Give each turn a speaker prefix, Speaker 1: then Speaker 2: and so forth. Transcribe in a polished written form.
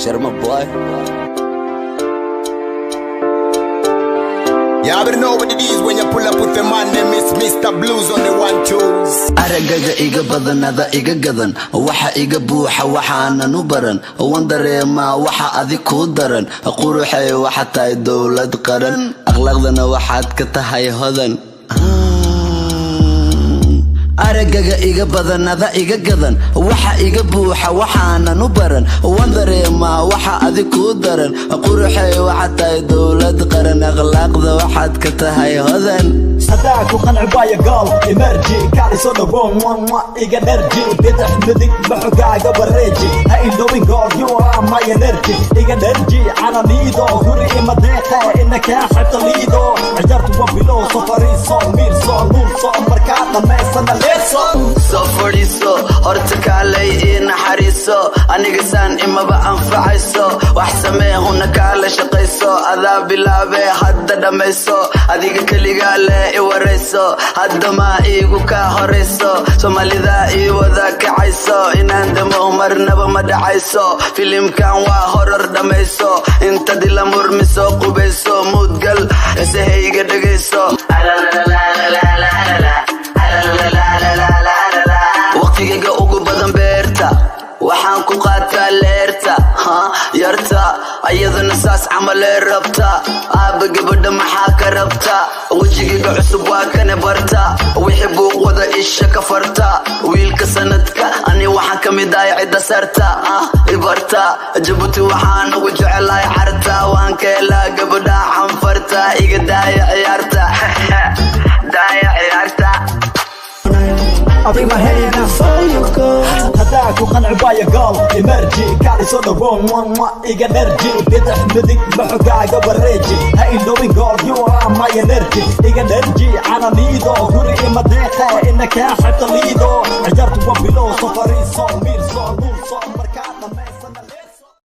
Speaker 1: Sharma boy.
Speaker 2: You already know what it is when you pull up with the man name is Mr. Blues on the 1-2s.
Speaker 1: Aragaga iga badanada iga gadan waxa iga buuxa waxaanan u baran waan dareemaa waxa adig ku daran quruxay waxa tahay dawlad qaran akhlaaqdana waxaad ka tahay hodan aragaga iga badanada iga gadan waxa iga buuxa waxaanan u baran waan dareemaa waxa adig ku daran quruxay waxa tahay dawlad qaran akhlaaqda waxaad ka tahay hodan
Speaker 3: هداك وقنع بايا قال إمرجي كالي صدى بون إيجا نرجي بيتح مدك بحقا قبل ريجي هاي knowing God you are my energy إيجا نرجي على نيدو هوري إما ديقة إنك يا حبت ليدو عجرت وبيلو صفري صو مير صو نور صو مركاتنا ميسانا ليسو
Speaker 1: صفري صو هرتك علي إنا حريصو أني قسان إما بأنفعيصو وحسمي هناك على شقيصو أذاب بلابي حد دميصو أذيك كلي قالي iwarayso hadda ma iigu ka horayso Soomaalida ii wada kacayso inaan damo marnaba ma dhacayso filimkan waa horror dhamayso inta dila murmiso qubayso mudgal isahayga dhagayso waqtiga ugu badan beerta waxaan ku qaataa leerta yarta ayadana saas camal ee rabta aaba gabadha maxaa ka rabta wajigiga cusub waa kana barta wixii buuq wada isha ka farta wiilka sanadka ani waxaan ka mid ahay cidda sarta ibarta jabuuti waxaan ugu jecelahay carta waan ka helaa gabadha xanfarta iga daaya ciyaarta daaya ciyaarta
Speaker 3: I'll be my hand and so you go هداك وقنع بايا قال إمرجي كالي صدى بون إيجا نرجي بيتح مدك بحقا قبل ريجي هاي knowing God you are my energy إيجا نرجي على نيدو هوري إما ديقة إنك يا حبت ليدو عجرت